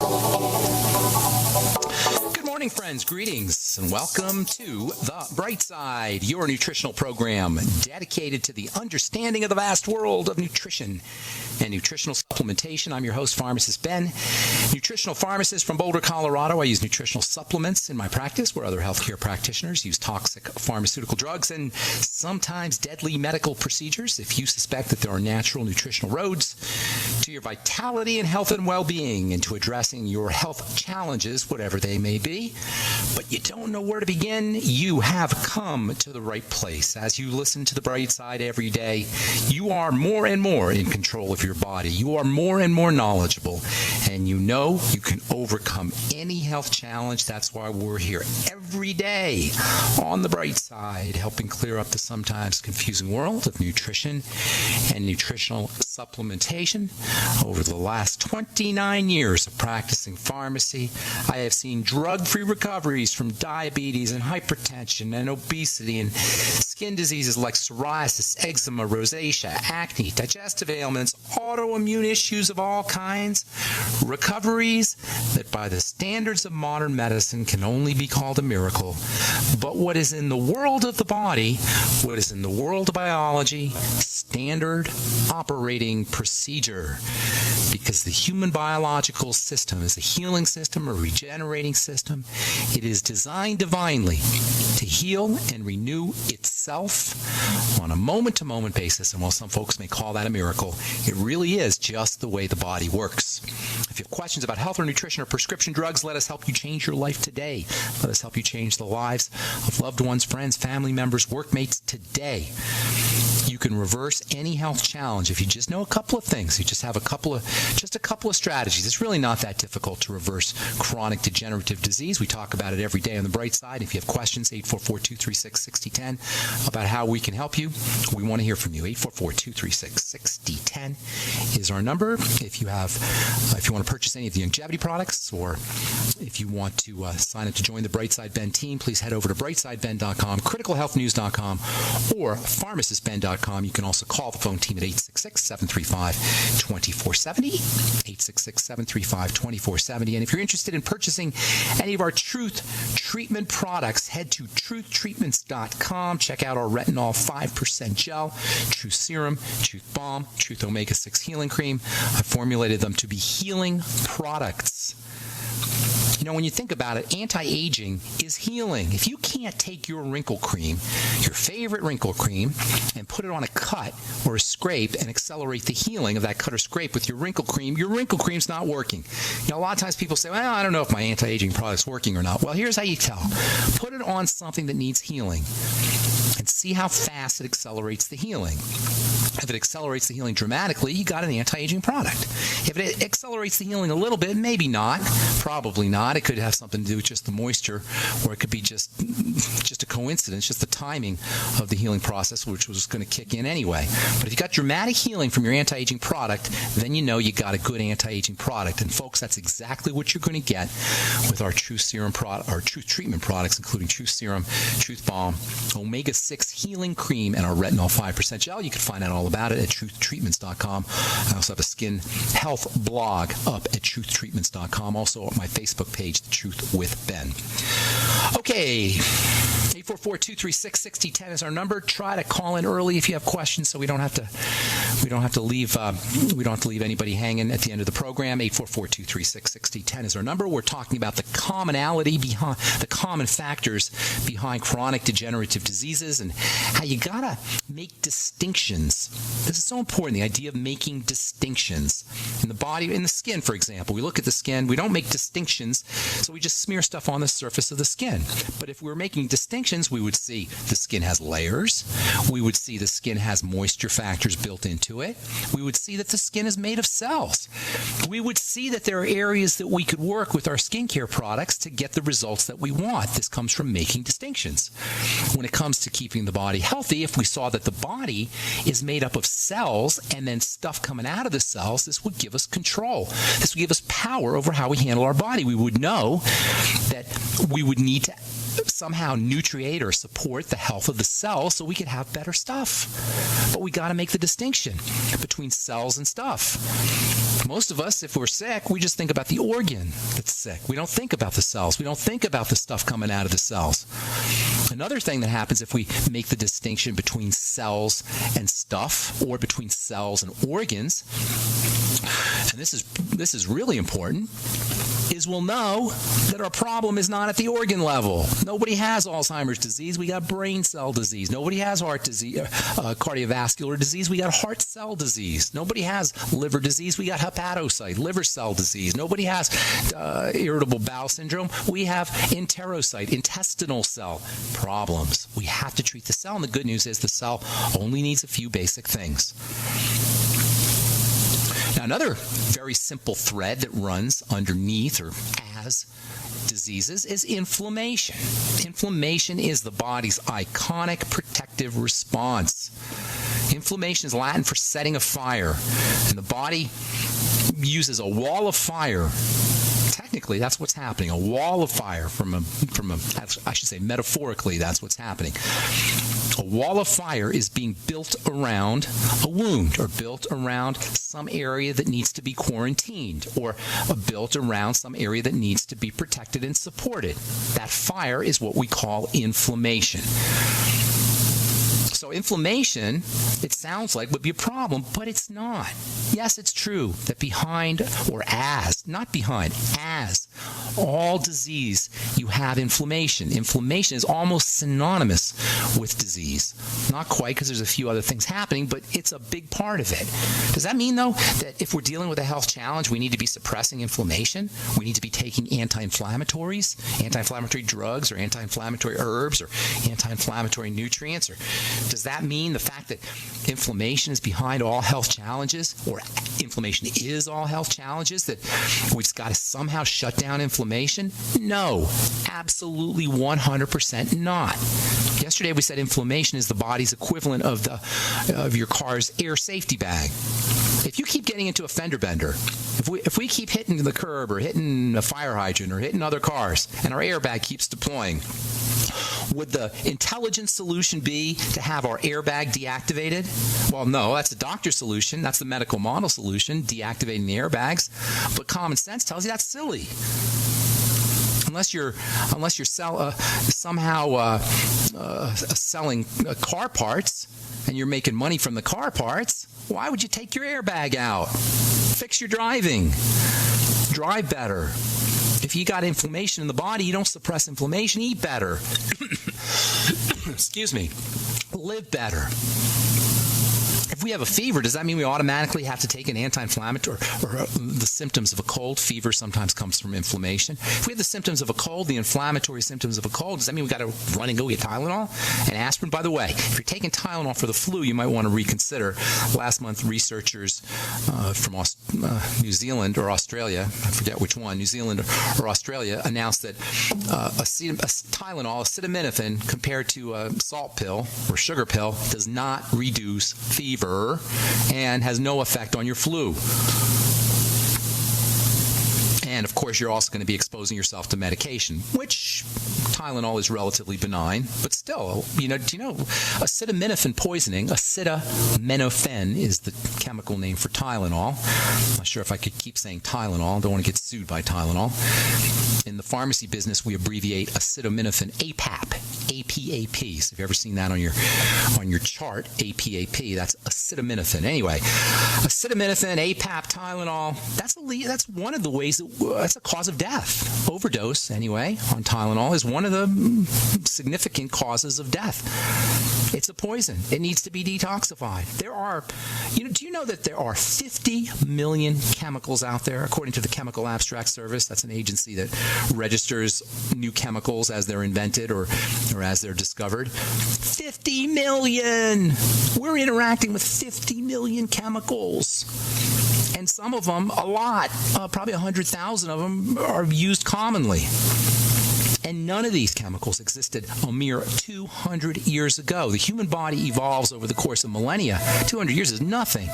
Good morning, friends. Greetings and welcome to The Bright Side, your nutritional program dedicated to the understanding of the vast world of nutrition and nutritional supplementation. I'm your host, Pharmacist Ben, nutritional pharmacist from Boulder, Colorado. I use nutritional supplements in my practice where other healthcare practitioners use toxic pharmaceutical drugs and sometimes deadly medical procedures. If you suspect that there are natural nutritional roads to your vitality and health and well-being and to addressing your health challenges, whatever they may be, but you don't know where to begin, you have come to the right place. As you listen to The Bright Side every day, you are more and more in control of your body. You are more and more knowledgeable, and you know you can overcome any health challenge. That's why we're here every day on The Bright Side, helping clear up the sometimes confusing world of nutrition and nutritional supplementation. Over the last 29 years of practicing pharmacy, I have seen drug-free recoveries from diabetes and hypertension and obesity and skin diseases like psoriasis, eczema, rosacea, acne, digestive ailments, autoimmune issues of all kinds, recoveries that by the standards of modern medicine can only be called a miracle. But what is in the world of the body, what is in the world of biology, standard operating procedure. Because the human biological system is a healing system, a regenerating system. It is designed divinely to heal and renew itself on a moment-to-moment basis. And while some folks may call that a miracle, it really is just the way the body works. If you have questions about health or nutrition or prescription drugs, let us help you change your life today. Let us help you change the lives of loved ones, friends, family members, workmates today. You can reverse any health challenge if you just know a couple of things. You just have a couple of strategies. It's really not that difficult to reverse chronic degenerative disease. We talk about it every day on The Bright Side. If you have questions, 844-236-6010 about how we can help you. We want to hear from you. 844-236-6010 is our number. If you want to purchase any of the longevity products, or if you want to sign up to join the Bright Side Ben team, please head over to brightsideben.com, criticalhealthnews.com, or pharmacistben.com. You can also call the phone team at 866-735-2470, 866-735-2470. And if you're interested in purchasing any of our Truth Treatment products, head to truthtreatments.com. Check out our retinol 5% gel, Truth Serum, Truth Balm, Truth Omega-6 Healing Cream. I formulated them to be healing products. You know, when you think about it, anti-aging is healing. If you can't take your wrinkle cream, your favorite wrinkle cream, and put it on a cut or a scrape and accelerate the healing of that cut or scrape with your wrinkle cream's not working. You know, a lot of times people say, well, I don't know if my anti-aging product's working or not. Well, here's how you tell. Put it on something that needs healing and see how fast it accelerates the healing. If it accelerates the healing dramatically, you got an anti-aging product. If it accelerates the healing a little bit, maybe not, probably not. It could have something to do with just the moisture, or it could be just a coincidence, just the timing of the healing process, which was going to kick in anyway. But if you got dramatic healing from your anti-aging product, then you know you got a good anti-aging product. And folks, that's exactly what you're going to get with our Truth Serum product, our Truth Treatment products, including Truth Serum, Truth Balm, Omega-6 Healing Cream, and our retinol 5% gel. You can find out all about it at truthtreatments.com. I also have a skin health blog up at truthtreatments.com. Also at my Facebook page, The Truth with Ben. Okay, 844-236-6010 is our number. Try to call in early if you have questions, so we don't have to leave anybody hanging at the end of the program. 844-236-6010 is our number. We're talking about the commonality behind the common factors behind chronic degenerative diseases and how you gotta make distinctions. This is so important, the idea of making distinctions in the body, in the skin, for example. We look at the skin, we don't make distinctions, so we just smear stuff on the surface of the skin. But if we were making distinctions, we would see the skin has layers. We would see the skin has moisture factors built into it. We would see that the skin is made of cells. We would see that there are areas that we could work with our skincare products to get the results that we want. This comes from making distinctions. When it comes to keeping the body healthy, if we saw that the body is made up of cells and then stuff coming out of the cells, this would give us control. This would give us power over how we handle our body. We would know that we would need to somehow nutriate or support the health of the cell so we could have better stuff. But we got to make the distinction between cells and stuff. Most of us, if we're sick, we just think about the organ that's sick. We don't think about the cells. We don't think about the stuff coming out of the cells. Another thing that happens if we make the distinction between cells and stuff, or between cells and organs, and this is really important, is we'll know that our problem is not at the organ level. Nobody has Alzheimer's disease. We got brain cell disease. Nobody has heart disease, cardiovascular disease. We got heart cell disease. Nobody has liver disease. We got hepatocyte, liver cell disease. Nobody has irritable bowel syndrome. We have enterocyte, intestinal cell problems. We have to treat the cell, and the good news is the cell only needs a few basic things. Now, another very simple thread that runs underneath or as diseases is inflammation. Inflammation is the body's iconic protective response. Inflammation is Latin for setting a fire, and the body uses a wall of fire. Technically, that's what's happening. A wall of fire I should say metaphorically, that's what's happening. A wall of fire is being built around a wound, or built around some area that needs to be quarantined, or built around some area that needs to be protected and supported. That fire is what we call inflammation. So inflammation, it sounds like, would be a problem, but it's not. Yes, it's true that as all disease, you have inflammation. Inflammation is almost synonymous with disease. Not quite, because there's a few other things happening, but it's a big part of it. Does that mean, though, that if we're dealing with a health challenge, we need to be suppressing inflammation? We need to be taking anti-inflammatories, anti-inflammatory drugs, or anti-inflammatory herbs, or anti-inflammatory nutrients? Or does that mean the fact that inflammation is behind all health challenges, or inflammation is all health challenges, that we've got to somehow shut down inflammation? No, absolutely 100% not. Yesterday we said inflammation is the body's equivalent of your car's air safety bag. If you keep getting into a fender bender, if we keep hitting the curb or hitting a fire hydrant or hitting other cars, and our airbag keeps deploying, would the intelligent solution be to have our airbag deactivated? Well, no, that's the doctor's solution. That's the medical model solution, deactivating the airbags. But common sense tells you that's silly. Unless you're somehow selling car parts and you're making money from the car parts, why would you take your airbag out? Fix your driving. Drive better. If you got inflammation in the body, you don't suppress inflammation. Eat better. Excuse me. Live better. If we have a fever, does that mean we automatically have to take an anti-inflammatory, or the symptoms of a cold? Fever sometimes comes from inflammation. If we have the symptoms of a cold, the inflammatory symptoms of a cold, does that mean we got to run and go get Tylenol and aspirin? By the way, if you're taking Tylenol for the flu, you might want to reconsider. Last month, researchers from New Zealand or Australia, I forget which one, New Zealand or Australia, announced that Tylenol, acetaminophen, compared to a salt pill or sugar pill, does not reduce fever and has no effect on your flu. And of course, you're also going to be exposing yourself to medication, which Tylenol is relatively benign, but still, do you know acetaminophen poisoning? Acetaminophen is the chemical name for Tylenol. I'm not sure if I could keep saying Tylenol. I don't want to get sued by Tylenol. In the pharmacy business, we abbreviate acetaminophen APAP, APAP. So if you've ever seen that on your chart, APAP, that's acetaminophen. Anyway, acetaminophen, APAP, Tylenol, that's one of the ways that's a cause of death. Overdose, anyway, on Tylenol is one of the significant causes of death. It's a poison. It needs to be detoxified. Do you know that there are 50 million chemicals out there, according to the Chemical Abstract Service? That's an agency that registers new chemicals as they're invented or as they're discovered. 50 million! We're interacting with 50 million chemicals. And some of them, a lot, probably 100,000 of them, are used commonly. And none of these chemicals existed a mere 200 years ago. The human body evolves over the course of millennia. 200 years is nothing.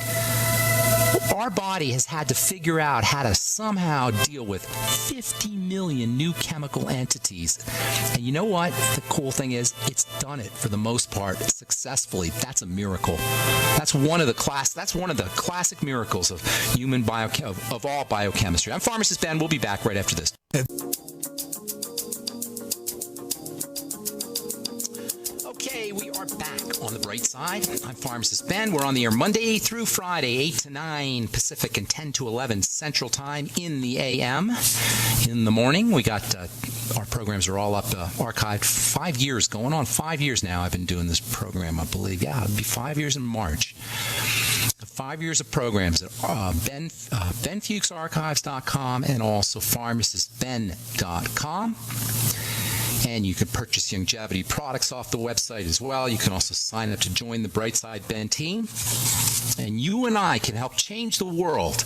Our body has had to figure out how to somehow deal with 50 million new chemical entities. And you know what? The cool thing is, it's done it for the most part successfully. That's a miracle. That's one of the classic miracles of human of all biochemistry. I'm Pharmacist Ben. We'll be back right after this. Okay, we are back on the bright side. I'm Pharmacist Ben. We're on the air Monday through Friday, 8 to 9 Pacific and 10 to 11 Central Time in the AM. In the morning, we got our programs are all up archived. 5 years, going on 5 years now. I've been doing this program, I believe. Yeah, it'll be 5 years in March. 5 years of programs at benfuchsarchives.com and also pharmacistben.com. And you can purchase longevity products off the website as well. You can also sign up to join the Brightside Ben team. And you and I can help change the world.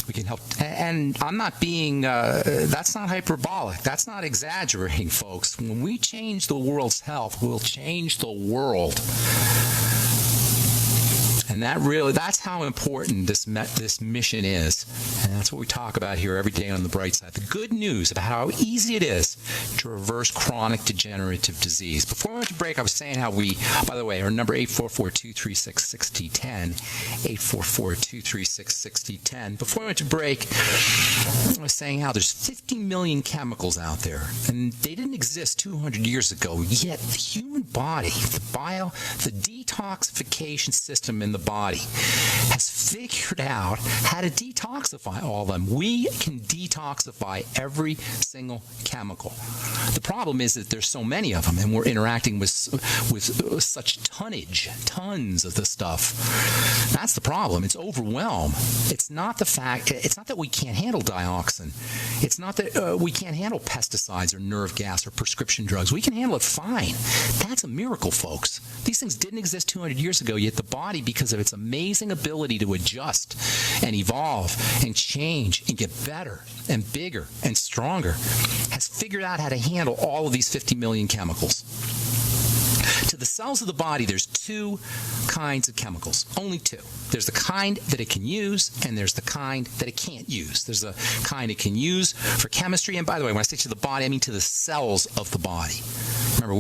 We can help. And I'm not being, that's not hyperbolic. That's not exaggerating, folks. When we change the world's health, we'll change the world. And that's how important this mission is. And that's what we talk about here every day on the bright side. The good news about how easy it is to reverse chronic degenerative disease. Before we went to break, I was saying how by the way, our number 844-236-6010, 844-236-6010. Before we went to break, I was saying how there's 50 million chemicals out there. And they didn't exist 200 years ago. Yet the human body, the detoxification system in the body has figured out how to detoxify all of them. We can detoxify every single chemical. The problem is that there's so many of them, and we're interacting with such tons of the stuff. That's the problem. It's overwhelmed. It's not that we can't handle dioxin. It's not that we can't handle pesticides or nerve gas or prescription drugs. We can handle it fine. That's a miracle, folks. These things didn't exist 200 years ago, yet the body, because of its amazing ability to adjust and evolve and change and get better and bigger and stronger, has figured out how to handle all of these 50 million chemicals. To the cells of the body, there's two kinds of chemicals, only two. There's the kind that it can use, and there's the kind that it can't use. There's a kind it can use for chemistry, and by the way, when I say to the body, I mean to the cells of the body. Remember,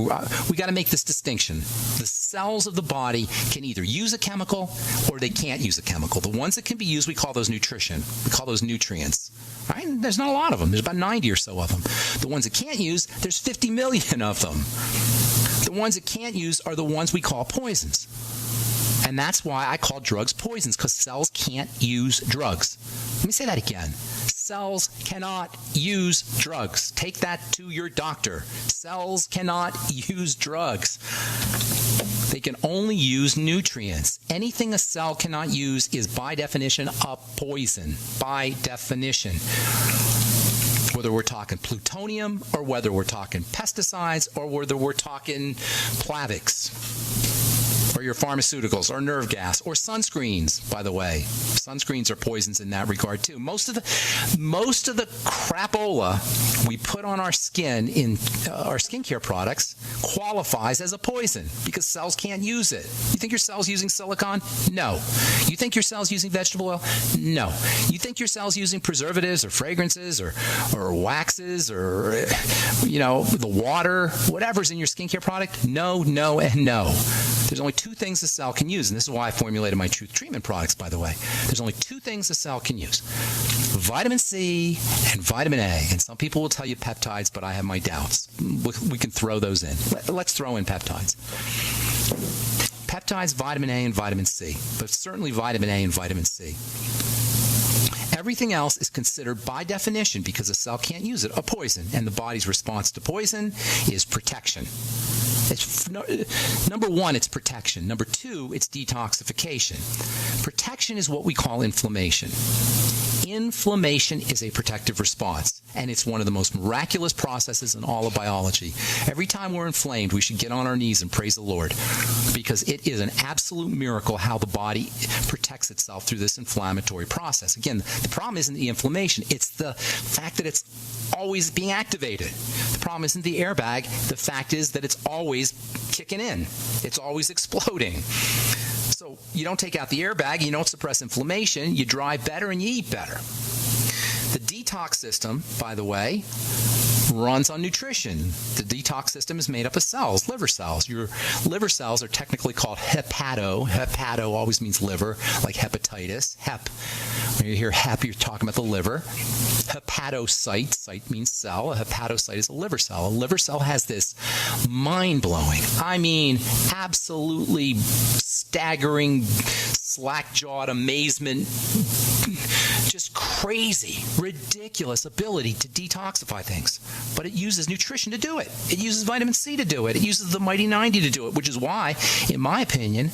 we got to make this distinction. The cells of the body can either use a chemical or they can't use a chemical. The ones that can be used, we call those nutrition. We call those nutrients. Right? And there's not a lot of them. There's about 90 or so of them. The ones that can't use, there's 50 million of them. The ones that can't use are the ones we call poisons. And that's why I call drugs poisons, because cells can't use drugs. Let me say that again. Cells cannot use drugs. Take that to your doctor. Cells cannot use drugs. They can only use nutrients. Anything a cell cannot use is by definition a poison. By definition. Whether we're talking plutonium or whether we're talking pesticides or whether we're talking Plavix or your pharmaceuticals or nerve gas or sunscreens, by the way. Sunscreens are poisons in that regard too. Most of the crapola we put on our skin in our skincare products qualifies as a poison because cells can't use it. You think your cell's using silicone? No. You think your cell's using vegetable oil? No. You think your cell's using preservatives or fragrances or waxes or the water, whatever's in your skincare product? No, no, and no. There's only two things a cell can use, and this is why I formulated my Truth Treatment products, by the way. There's only two things a cell can use: vitamin C and vitamin A. And some people will tell you peptides, but I have my doubts. We can throw those in. Let's throw in peptides. Peptides, vitamin A, and vitamin C, but certainly vitamin A and vitamin C. Everything else is considered by definition, because a cell can't use it, a poison, and the body's response to poison is protection. Number one, it's protection. Number two, it's detoxification. Protection is what we call inflammation. Inflammation is a protective response, and it's one of the most miraculous processes in all of biology. Every time we're inflamed, we should get on our knees and praise the Lord, because it is an absolute miracle how the body protects itself through this inflammatory process. Again, the problem isn't the inflammation, it's the fact that it's always being activated. The problem isn't the airbag, the fact is that it's always kicking in. It's always exploding. So So you don't take out the airbag, you don't suppress inflammation, you drive better and you eat better. The detox system, by the way, runs on nutrition. The detox system is made up of cells, liver cells. Your liver cells are technically called hepato. Hepato always means liver, like hepatitis. When you hear hep, you're talking about the liver. Hepatocyte, site means cell. A hepatocyte is a liver cell. A liver cell has this mind-blowing, absolutely staggering, slack-jawed amazement, just crazy, ridiculous ability to detoxify things. But it uses nutrition to do it. It uses vitamin C to do it. It uses the Mighty 90 to do it, which is why, in my opinion,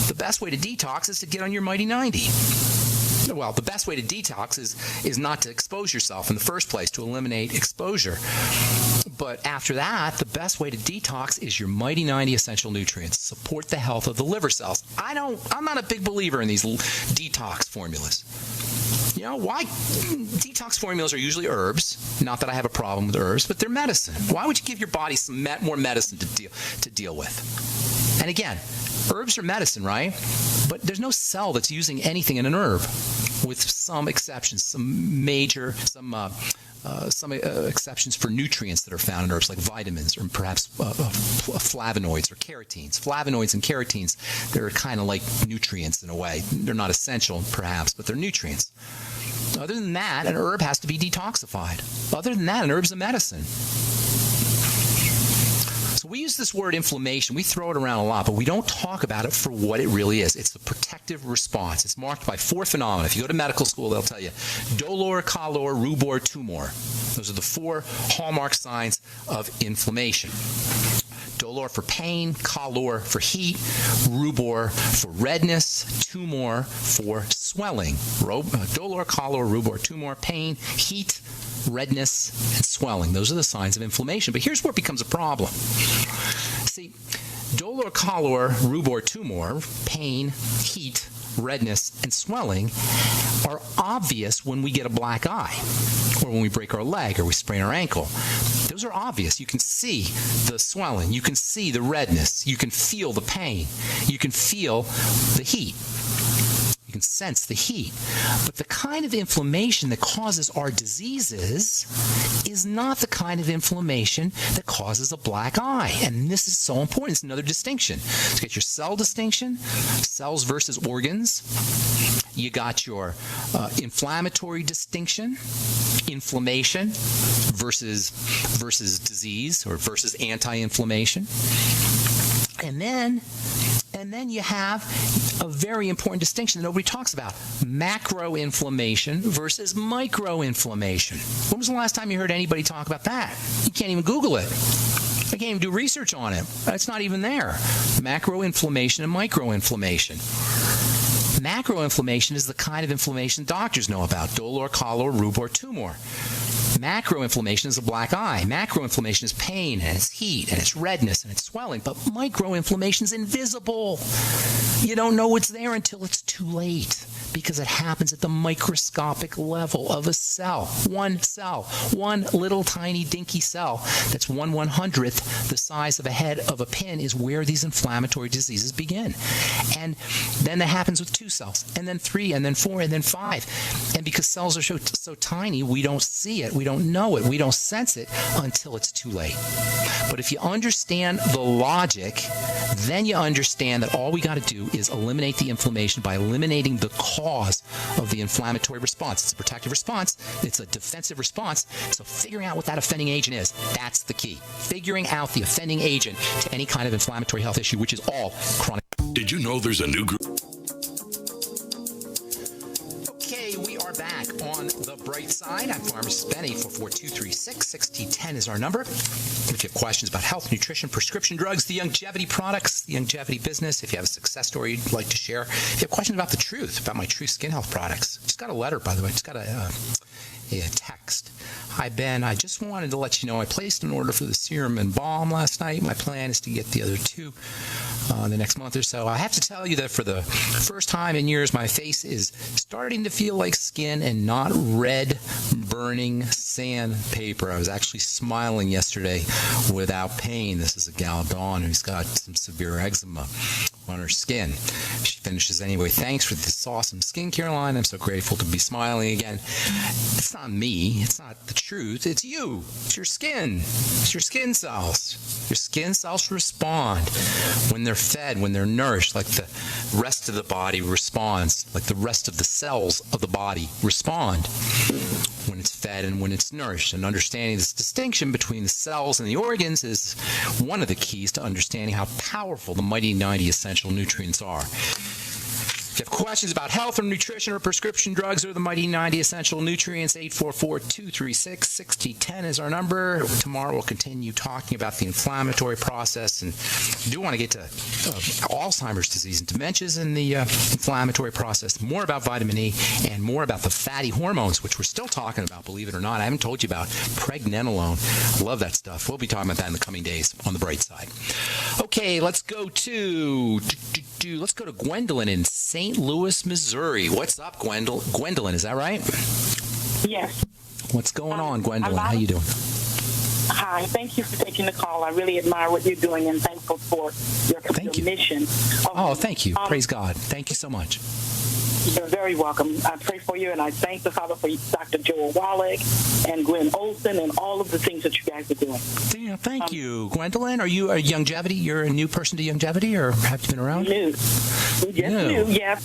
the best way to detox is to get on your Mighty 90. Well, the best way to detox is not to expose yourself in the first place, to eliminate exposure. But after that, the best way to detox is your Mighty 90 essential nutrients. Support the health of the liver cells. I'm not a big believer in these detox formulas. You know, why? Detox formulas are usually herbs. Not that I have a problem with herbs, but they're medicine. Why would you give your body some more medicine to deal with? And again, herbs are medicine, right? But there's no cell that's using anything in an herb, with some exceptions, some exceptions for nutrients that are found in herbs, like vitamins or perhaps flavonoids or carotenes. Flavonoids and carotenes, they're kind of like nutrients in a way. They're not essential, perhaps, but they're nutrients. Other than that, an herb has to be detoxified. Other than that, an herb's a medicine. So we use this word inflammation. We throw it around a lot, but we don't talk about it for what it really is. It's the protective response. It's marked by 4 phenomena. If you go to medical school, they'll tell you dolor, calor, rubor, tumor. Those are the 4 hallmark signs of inflammation. Dolor for pain, calor for heat, rubor for redness, tumor for swelling. Dolor, calor, rubor, tumor, pain, heat, redness, and swelling. Those are the signs of inflammation. But here's where it becomes a problem. See, dolor, calor, rubor, tumor, pain, heat, redness, and swelling are obvious when we get a black eye, or when we break our leg, or we sprain our ankle. Those are obvious. You can see the swelling. You can see the redness. You can feel the pain. You can feel the heat. You can sense the heat. But the kind of inflammation that causes our diseases is not the kind of inflammation that causes a black eye. And this is so important. It's another distinction. So you get your cell distinction, cells versus organs. You got your inflammatory distinction, inflammation versus disease, or versus anti-inflammation. And then you have a very important distinction that nobody talks about: macroinflammation versus microinflammation. When was the last time you heard anybody talk about that? You can't even Google it. I can't even do research on it. It's not even there. Macroinflammation and microinflammation. Macroinflammation is the kind of inflammation doctors know about: dolor, calor, rubor, tumor. Macroinflammation is a black eye. Macroinflammation is pain, and it's heat, and it's redness, and it's swelling. But microinflammation is invisible. You don't know it's there until it's too late, because it happens at the microscopic level of a cell. One cell, one little tiny dinky cell that's 1/100th the size of a head of a pin is where these inflammatory diseases begin. And then that happens with 2 cells, and then 3, and then 4, and then 5. And because cells are so tiny, we don't see it, we don't know it, we don't sense it until it's too late. But if you understand the logic, then you understand that all we got to do is eliminate the inflammation by eliminating the cause of the inflammatory response. It's a protective response. It's a defensive response. So figuring out what that offending agent is, that's the key. Figuring out the offending agent to any kind of inflammatory health issue, which is all chronic. Did you know there's a new group? Okay, we are back on the bright side. I'm Pharmacist Benny. 44236-6010 is our number. If you have questions about health, nutrition, prescription drugs, the longevity products, the longevity business, if you have a success story you'd like to share, if you have questions about the truth, about my True Skin Health products, just got a letter, by the way, just got a text. Hi, Ben. I just wanted to let you know I placed an order for the serum and balm last night. My plan is to get the other 2 in the next month or so. I have to tell you that for the first time in years, my face is starting to feel like skin and not red, burning sandpaper. I was actually smiling yesterday without pain. This is a gal, Dawn, who's got some severe eczema on her skin. She finishes anyway. Thanks for this awesome skincare line. I'm so grateful to be smiling again. It's not me. It's not the truth. It's you. It's your skin. It's your skin cells. Your skin cells respond when they're fed, when they're nourished, like the rest of the body responds, like the rest of the cells of the body respond when it's fed and when it's nourished. And understanding this distinction between the cells and the organs is one of the keys to understanding how powerful the mighty 90 essential nutrients are. If you have questions about health or nutrition or prescription drugs or the mighty 90 essential nutrients, 844-236-6010 is our number. Tomorrow we'll continue talking about the inflammatory process, and we do want to get to Alzheimer's disease and dementias in the inflammatory process, more about vitamin E and more about the fatty hormones, which we're still talking about, believe it or not. I haven't told you about pregnenolone. I love that stuff. We'll be talking about that in the coming days on the bright side. Okay, let's go to Gwendolyn in St. Louis, Missouri. What's up, Gwendolyn, is that right? Yes. What's going on, Gwendolyn? How you doing? Hi. Thank you for taking the call. I really admire what you're doing and thankful for your mission. Thank you. Praise God. Thank you so much. You're very welcome. I pray for you, and I thank the Father for Dr. Joel Wallach and Gwen Olson and all of the things that you guys are doing. Yeah, thank you. Gwendolyn, are you a Youngevity? You're a new person to Youngevity, or have you been around? New. New, yeah.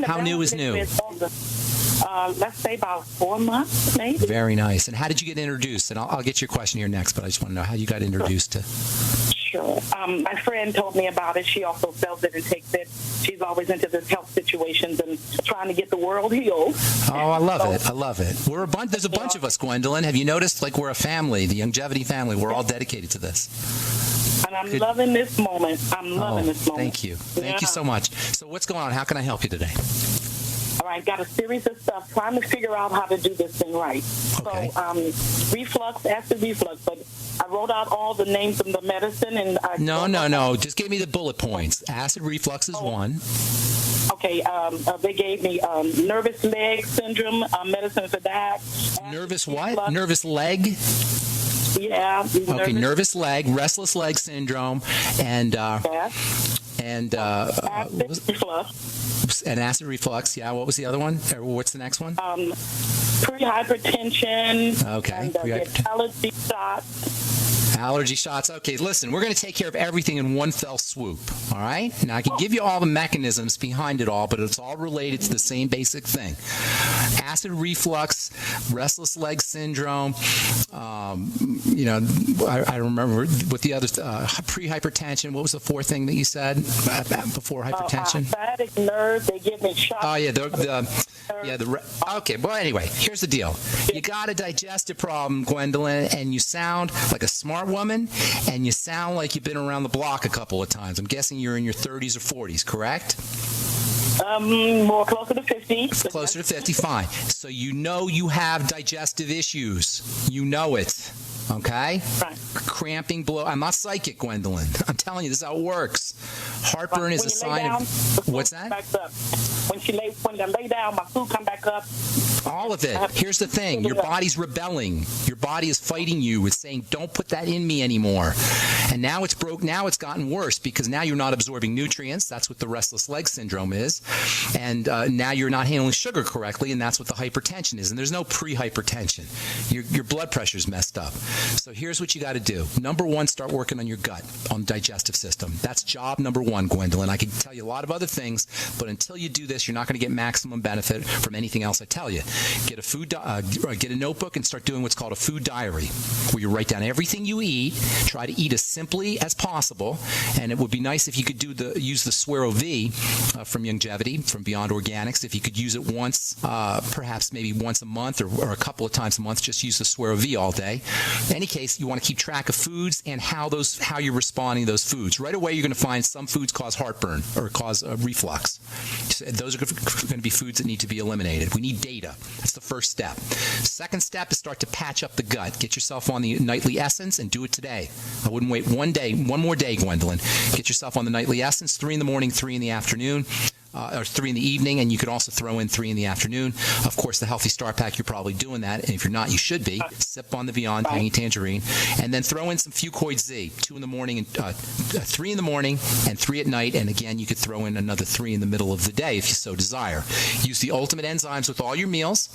How new is new? Let's say about 4 months, maybe. Very nice. And how did you get introduced? And I'll get your question here next, but I just want to know how you got introduced to... Sure. My friend told me about it. She also sells it and takes it. She's always into this health situations and trying to get the world healed. Oh, I love it. I love it. There's a bunch of us, Gwendolyn. Have you noticed? Like, we're a family, the Youngevity family. We're all dedicated to this. And I'm loving this moment. This moment. Thank you. Thank you so much. So what's going on? How can I help you today? All right, got a series of stuff trying to figure out how to do this thing right. Okay. So, acid reflux, but I wrote out all the names of the medicine and No. Just give me the bullet points. Acid reflux is one. Okay, they gave me nervous leg syndrome, medicine for that. Nervous what? Reflux. Nervous leg? Yeah. Okay, nervous leg, restless leg syndrome, and acid reflux. And acid reflux, yeah. What was the other one? Or what's the next one? Pre-hypertension. Okay. And allergy shots. Allergy shots. Okay, listen, we're going to take care of everything in one fell swoop, all right? Now, I can give you all the mechanisms behind it all, but it's all related to the same basic thing. Acid reflux, restless leg syndrome, I remember with the other, pre-hypertension. What was the fourth thing that you said before hypertension? Sciatic nerve, they give me shots. Oh, yeah, okay, well, anyway, here's the deal. You got a digestive problem, Gwendolyn, and you sound like a smart woman, and you sound like you've been around the block a couple of times. I'm guessing you're in your 30s or 40s, correct? More closer to 50. Closer to 50, fine. So you know you have digestive issues. You know it. Okay? Right. Cramping, blow. I'm not psychic, Gwendolyn. I'm telling you, this is how it works. Heartburn is a sign of... What's that? When I lay down, my food come back up. All of it. Here's the thing. Your body's rebelling. Your body is fighting you. It's saying, don't put that in me anymore. And now it's broke. Now it's gotten worse because now you're not absorbing nutrients. That's what the restless leg syndrome is. And now you're not handling sugar correctly, and that's what the hypertension is. And there's no pre-hypertension. Your blood pressure's messed up. So here's what you got to do. Number one, start working on your gut, on the digestive system. That's job number one, Gwendolyn. I can tell you a lot of other things, but until you do this, you're not going to get maximum benefit from anything else I tell you. Get a notebook and start doing what's called a food diary, where you write down everything you eat. Try to eat as simply as possible, and it would be nice if you could use the Swero V from Youngevity, from Beyond Organics. If you could use it once, perhaps maybe once a month or a couple of times a month, just use the Swero V all day. In any case, you want to keep track of foods and how you're responding to those foods. Right away, you're going to find some foods cause heartburn or cause reflux. So those are going to be foods that need to be eliminated. We need data. That's the first step. Second step is start to patch up the gut. Get yourself on the nightly essence and do it today. I wouldn't wait one more day, Gwendolyn. Get yourself on the nightly essence, 3 in the morning, 3 in the afternoon. Or 3 in the evening, and you could also throw in 3 in the afternoon. Of course, the Healthy Start Pack, you're probably doing that, and if you're not, you should be. Sip on the Beyond Tangy Tangerine, and then throw in some Fucoid Z, 2 in the morning, and 3 in the morning, and 3 at night, and again, you could throw in another 3 in the middle of the day if you so desire. Use the Ultimate Enzymes with all your meals,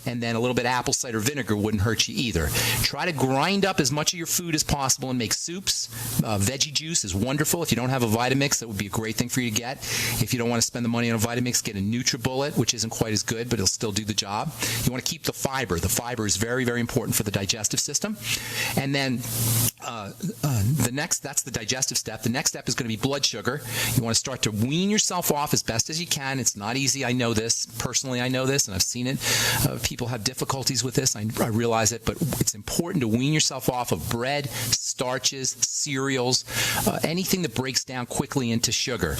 and then a little bit of apple cider vinegar wouldn't hurt you either. Try to grind up as much of your food as possible and make soups. Veggie juice is wonderful. If you don't have a Vitamix, that would be a great thing for you to get. If you don't want to spend the money on a Vitamix, get a NutriBullet, which isn't quite as good, but it'll still do the job. You want to keep the fiber. The fiber is very, very important for the digestive system. And then that's the digestive step. The next step is going to be blood sugar. You want to start to wean yourself off as best as you can. It's not easy. I know this. Personally, I know this, and I've seen it. People have difficulties with this. I realize it, but it's important to wean yourself off of bread, starches, cereals, anything that breaks down quickly into sugar.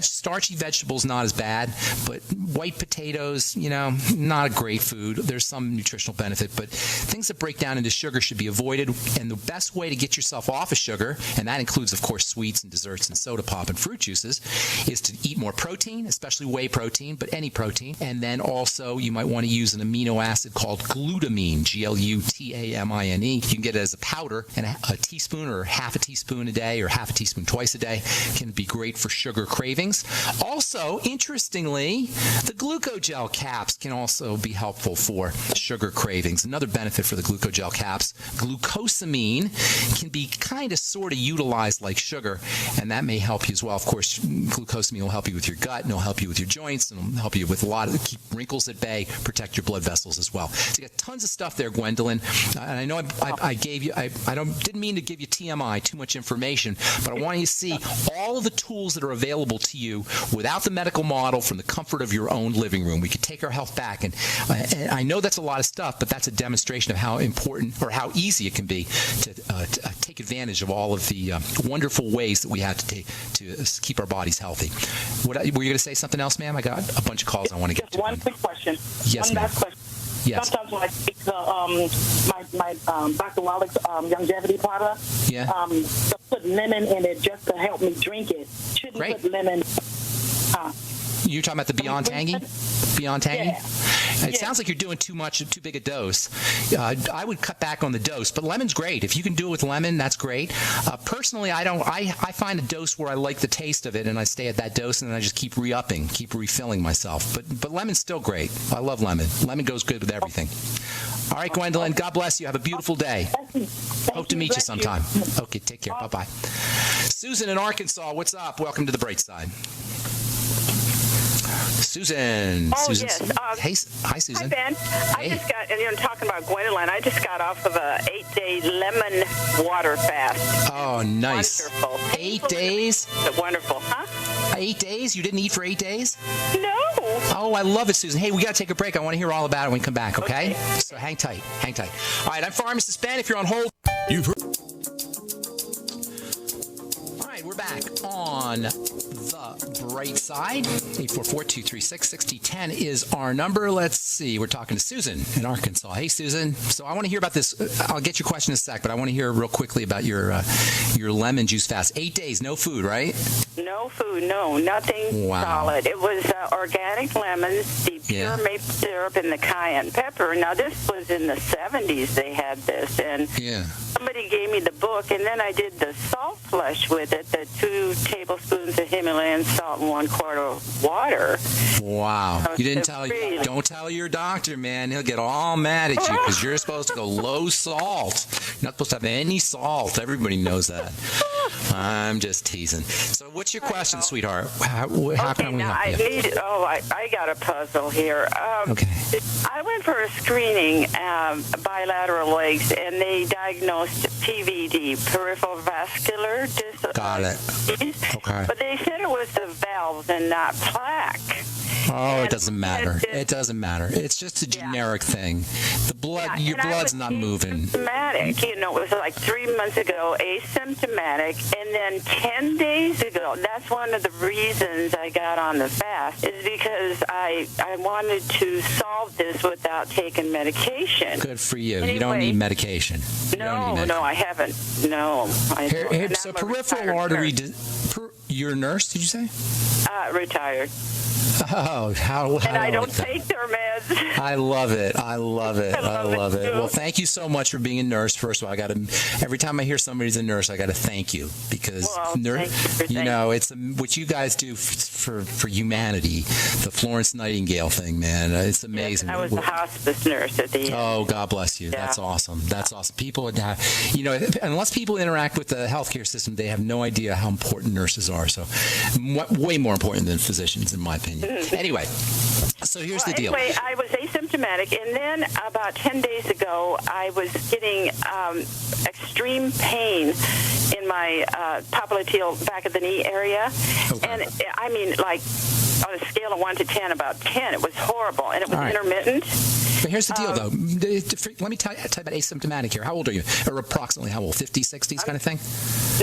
Starchy vegetables, not as bad, but white potatoes, not a great food. There's some nutritional benefit, but things that break down into sugar should be avoided. And the best way to get yourself off of sugar, and that includes, of course, sweets and desserts and soda pop and fruit juices, is to eat more protein, especially whey protein, but any protein. And then also you might want to use an amino acid called glutamine, Glutamine. You can get it as a powder, and a teaspoon or half a teaspoon a day or half a teaspoon twice a day can be great for sugar cravings. Also, interestingly, the glucogel caps can also be helpful for sugar cravings. Another benefit for the glucogel caps, glucosamine can be kind of sort of utilized like sugar, and that may help you as well. Of course, glucosamine will help you with your gut, and it'll help you with your joints, and it'll help you with keep wrinkles at bay, protect your blood vessels as well. So you got tons of stuff there, Gwendolyn. And I know I gave you, didn't mean to give you TMI, too much information, but I want you to see all of the tools that are available to you without the medical model from the comfort of your own living room. We could take our health back, and I know that's a lot of stuff, but that's a demonstration of how important or how easy it can be to take advantage of all of the wonderful ways that we have to keep our bodies healthy. Were you going to say something else, ma'am? I got a bunch of calls I want to get to. Just one quick question. Yes, one ma'am. last question. Yes. Sometimes when I take my Dr. Wallach's longevity product, they'll put lemon in it just to help me drink it. Shouldn't Great. put lemon. You're talking about the Beyond Tangy? Beyond Tangy? Yeah. It sounds like you're doing too big a dose. I would cut back on the dose, but lemon's great. If you can do it with lemon, that's great. Personally, I find a dose where I like the taste of it, and I stay at that dose, and then I just keep re-upping, keep refilling myself. But lemon's still great. I love lemon. Lemon goes good with everything. All right, Gwendolyn, God bless you. Have a beautiful day. Hope to meet you sometime. Okay, take care. Bye-bye. Susan in Arkansas, what's up? Welcome to the Bright Side. Susan. Oh, Susan. yes. Hey, hi, Susan. Hi, Ben. Hey. I just got, talking about Gwendolyn, I just got off of a 8-day lemon water fast. Oh, nice. Wonderful. 8 days? Wonderful, huh? 8 days? You didn't eat for 8 days? No. Oh, I love it, Susan. Hey, we got to take a break. I want to hear all about it when we come back, okay? So hang tight. Hang tight. All right, I'm Pharmacist Ben. If you're on hold. You've heard. All right, we're back on the bright side. 844-236-6010 is our number. Let's see. We're talking to Susan in Arkansas. Hey, Susan. So I want to hear about this. I'll get your question in a sec, but I want to hear real quickly about your lemon juice fast. 8 days, no food, right? No food, no, nothing solid. It was organic lemons, the pure maple syrup, and the cayenne pepper. Now, this was in the 70s they had this, and somebody gave me the book, and then I did the salt flush with it, the 2 tablespoons of Himalayan salt and 1 quart of water. Wow. You didn't don't tell your doctor, man. He'll get all mad at you because you're supposed to go low salt. You're not supposed to have any salt. Everybody knows that. I'm just teasing. So what's your question, sweetheart? How can we help you? I got a puzzle here. Okay. I went for a screening, bilateral legs, and they diagnosed PVD, peripheral vascular disease. Got it. Okay. But they said it was the valves and not plaque. Oh, it doesn't matter. It doesn't matter. It's just a generic thing. The blood, your blood's not moving. Asymptomatic. It was like 3 months ago, asymptomatic, and And then 10 days ago, that's one of the reasons I got on the fast, is because I wanted to solve this without taking medication. Good for you. Anyway, you don't need medication. No, I haven't. No. So peripheral artery... You're a nurse, did you say? Retired. Oh, how and I don't like take their meds. I love it. I love it. Too. Well, thank you so much for being a nurse. First of all, every time I hear somebody's a nurse, I got to thank you because it's what you guys do for humanity. The Florence Nightingale thing, man, it's amazing. Yes, I was a hospice nurse at the end. Oh, God bless you. Yeah. That's awesome. That's awesome. People, unless people interact with the healthcare system, they have no idea how important nurses are. So, way more important than physicians, in my opinion. Anyway, so here's the deal. Anyway, I was asymptomatic, and then about 10 days ago, I was getting extreme pain in my popliteal back of the knee area. Okay. And I mean, like, on a scale of 1 to 10, about 10. It was horrible, and it was intermittent. But here's the deal, though. Let me tell you about asymptomatic here. How old are you? Or approximately how old? 50s, 60s kind of thing?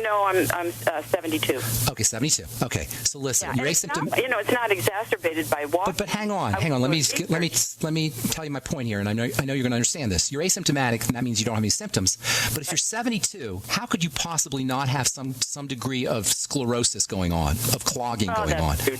No, I'm 72. Okay, 72. Okay, so listen, you're asymptomatic. It's not exacerbated by walking. But hang on. Let me tell you my point here, and I know you're going to understand this. You're asymptomatic, and that means you don't have any symptoms. But if you're 72, how could you possibly not have some degree of sclerosis going on, of clogging going on? True.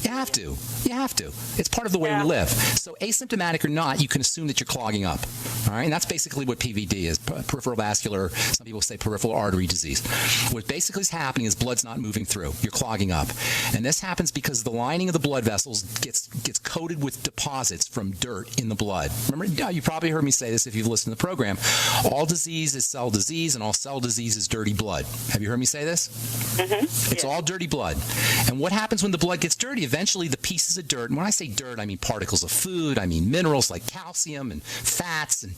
You have to. It's part of the way we live. So asymptomatic or not, you can assume that you're clogging up. All right, and that's basically what PVD is, peripheral vascular, some people say peripheral artery disease. What basically is happening is blood's not moving through. You're clogging up. And this happens because the lining of the blood vessels gets coated with deposits from dirt in the blood. Remember, you probably heard me say this if you've listened to the program. All disease is cell disease, and all cell disease is dirty blood. Have you heard me say this? Mm-hmm. It's all dirty blood. And what happens when the blood gets dirty? Eventually, the pieces of dirt, and when I say dirt, I mean particles of food, I mean minerals like calcium and fats and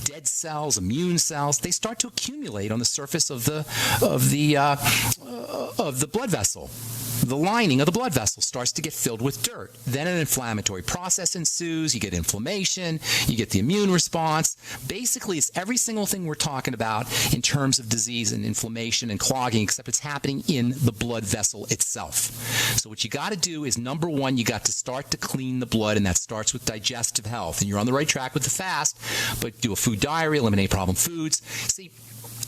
dead cells, immune cells, they start to accumulate on the surface of the blood vessel. The lining of the blood vessel starts to get filled with dirt. Then an inflammatory process ensues. You get inflammation. You get the immune response. Basically, it's every single thing we're talking about in terms of disease and inflammation and clogging, except it's happening in the blood vessel itself. So what you got to do is, number one, you got to start to clean the blood, and that starts with digestive health. And you're on the right track with the fast, but do a food diary, eliminate problem foods. See,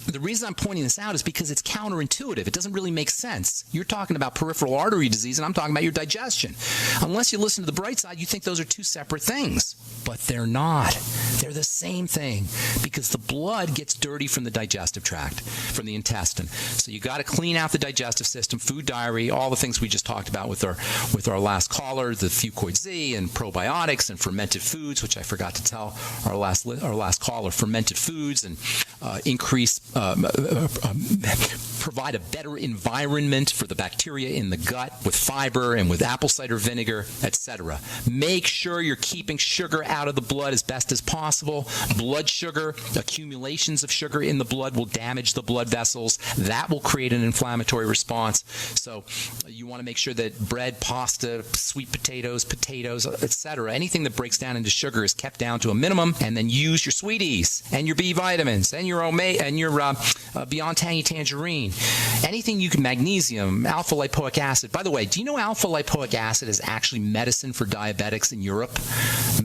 the reason I'm pointing this out is because it's counterintuitive. It doesn't really make sense. You're talking about peripheral artery disease, and I'm talking about your digestion. Unless you listen to the bright side, you think those are two separate things. But they're not. They're the same thing because the blood gets dirty from the digestive tract, from the intestine. So you got to clean out the digestive system, food diary, all the things we just talked about with our last caller, the Fucoid Z and probiotics and fermented foods, which I forgot to tell our last caller, fermented foods and provide a better environment for the bacteria in the gut with fiber and with apple cider vinegar, etc. Make sure you're keeping sugar out of the blood as best as possible. Blood sugar, accumulations of sugar in the blood will damage the blood vessels. That will create an inflammatory response. So you want to make sure that bread, pasta, sweet potatoes, etc., anything that breaks down into sugar is kept down to a minimum, and then use your sweeties and your B vitamins and your Beyond Tangy Tangerine. Anything you can, magnesium, alpha lipoic acid. By the way, do you know alpha lipoic acid is actually medicine for diabetics in Europe?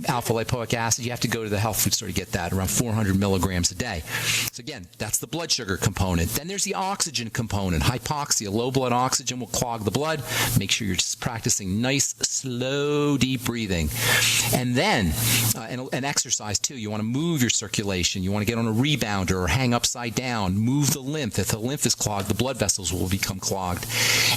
Alpha lipoic acid, you have to go to the health food store to get that, around 400 milligrams a day. So again, that's the blood sugar component. Then there's the oxygen component. Hypoxia, low blood oxygen will clog the blood. Make sure you're just practicing nice, slow, deep breathing. And then, and exercise too. You want to move your circulation. You want to get on a rebounder or hang upside down. Move the lymph. If the lymph is clogged, the blood vessels will become clogged.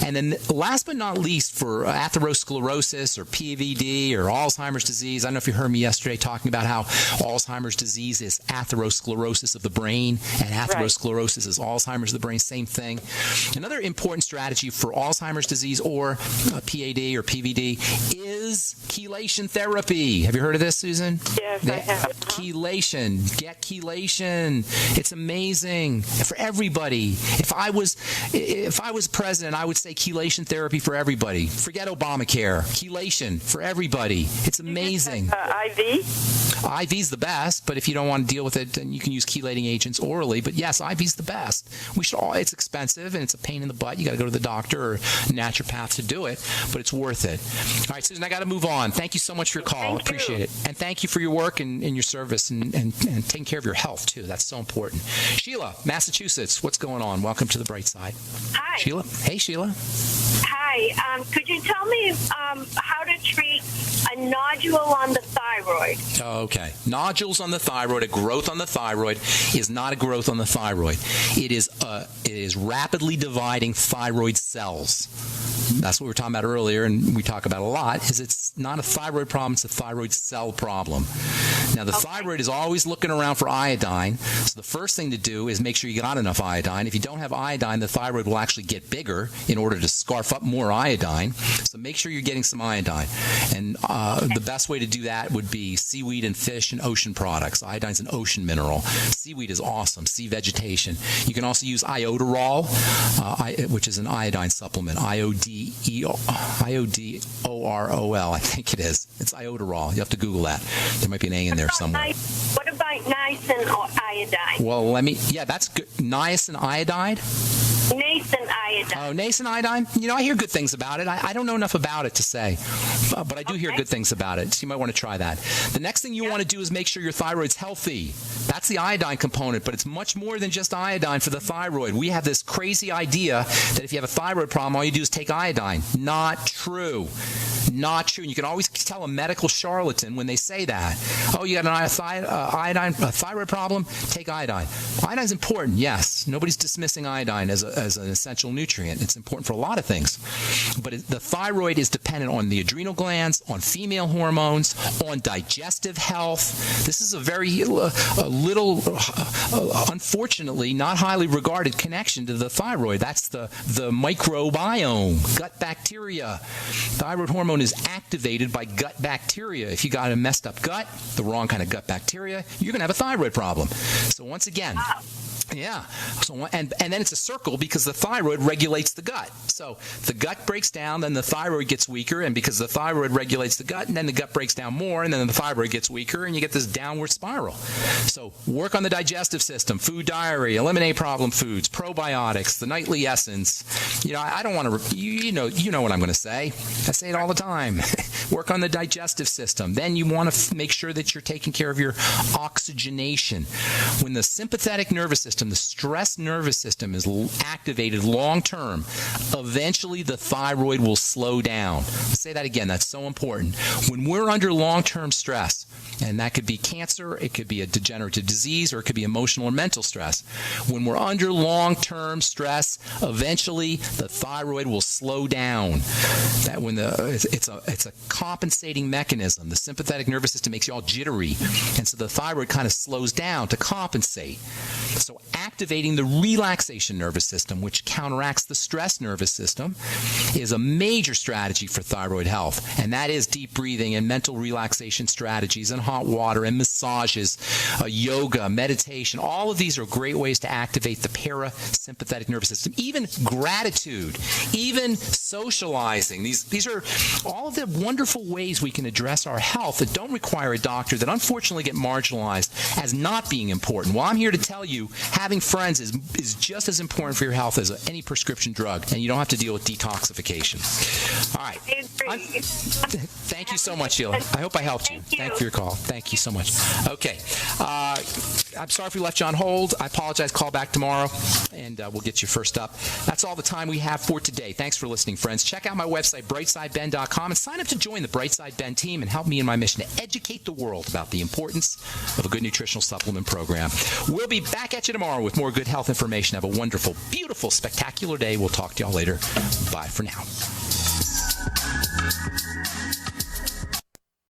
And then last but not least, for atherosclerosis or PVD or Alzheimer's disease, I don't know if you heard me yesterday talking about how Alzheimer's disease is atherosclerosis of the brain, and atherosclerosis is Alzheimer's of the brain, same thing. Another important strategy for Alzheimer's disease or PAD or PVD is chelation therapy. Have you heard of this, Susan? Yes, I have. Chelation. Get chelation. It's amazing for everybody. If I was president, I would say chelation therapy for everybody. Forget Obamacare. Chelation for everybody. It's amazing. IV? IV's the best, but if you don't want to deal with it, then you can use chelating agents orally. But yes, IV's the best. It's expensive and it's a pain in the butt. You got to go to the doctor or naturopath to do it, but it's worth it. All right, Susan, I got to move on. Thank you so much for your call. Appreciate it. And thank you for your work and your service and taking care of your health, too. That's so important. Sheila, Massachusetts, what's going on? Welcome to the Bright Side. Hi. Sheila. Hey, Sheila. Hi. Could you tell me how to treat a nodule on the thyroid? Okay. Nodules on the thyroid, a growth on the thyroid, is not a growth on the thyroid. It is rapidly dividing thyroid cells. That's what we were talking about earlier, and we talk about a lot, is it's not a thyroid problem, it's a thyroid cell problem. Now, the thyroid is always looking around for iodine, so the first thing to do is make sure you got enough iodine. If you don't have iodine, the thyroid will actually get bigger in order to scarf up more iodine, so make sure you're getting some iodine. And the best way to do that would be seaweed and fish and ocean products. Iodine's an ocean mineral. Seaweed is awesome, sea vegetation. You can also use iodoral, which is an iodine supplement, IODOROL, I think it is. It's iodoral. You have to Google that. There might be an A in there somewhere. What about niacin or iodine? Well, that's good. Niacin iodide? Nascent iodine. Oh, nascent iodine? I hear good things about it. I don't know enough about it to say, but I do hear good things about it, so you might want to try that. The next thing you want to do is make sure your thyroid's healthy. That's the iodine component, but it's much more than just iodine for the thyroid. We have this crazy idea that if you have a thyroid problem, all you do is take iodine. Not true. Not true. And you can always tell a medical charlatan when they say that. Oh, you got an thyroid problem? Take iodine. Iodine's important, yes. Nobody's dismissing iodine as an essential nutrient. It's important for a lot of things. But the thyroid is dependent on the adrenal glands, on female hormones, on digestive health. This is a very unfortunately, not highly regarded connection to the thyroid. That's the microbiome, gut bacteria. Thyroid hormone is activated by gut bacteria. If you got a messed up gut, the wrong kind of gut bacteria, you're going to have a thyroid problem. So once again, yeah. So and then it's a circle because the thyroid regulates the gut. So the gut breaks down, then the thyroid gets weaker, and because the thyroid regulates the gut, and then the gut breaks down more, and then the thyroid gets weaker, and you get this downward spiral. So work on the digestive system, food diary, eliminate problem foods, probiotics, the nightly essence. I don't want to. You know what I'm going to say. I say it all the time. Work on the digestive system. Then you want to make sure that you're taking care of your oxygenation. When the sympathetic nervous system, the stress nervous system, is activated long term, eventually the thyroid will slow down. I'll say that again. That's so important. When we're under long-term stress, and that could be cancer, it could be a degenerative disease, or it could be emotional or mental stress. When we're under long-term stress, eventually the thyroid will slow down. That when it's a compensating mechanism. The sympathetic nervous system makes you all jittery, and so the thyroid kind of slows down to compensate. So activating the relaxation nervous system, which counteracts the stress nervous system, is a major strategy for thyroid health, and that is deep breathing and mental relaxation strategies and hot water and massages, yoga, meditation. All of these are great ways to activate the parasympathetic nervous system. Even gratitude, even socializing. These are all of the wonderful ways we can address our health that don't require a doctor, that unfortunately get marginalized as not being important. Well, I'm here to tell you, having friends is just as important for your health as any prescription drug, and you don't have to deal with detoxification. All right. Thank you so much, Sheila. I hope I helped you. Thank you for your call. Thank you so much. Okay. I'm sorry if we left you on hold. I apologize. Call back tomorrow, and we'll get you first up. That's all the time we have for today. Thanks for listening, friends. Check out my website, brightsideben.com, and sign up to join the Brightside Ben team and help me in my mission to educate the world about the importance of a good nutritional supplement program. We'll be back at you tomorrow with more good health information. Have a wonderful, beautiful, spectacular day. We'll talk to y'all later. Bye for now.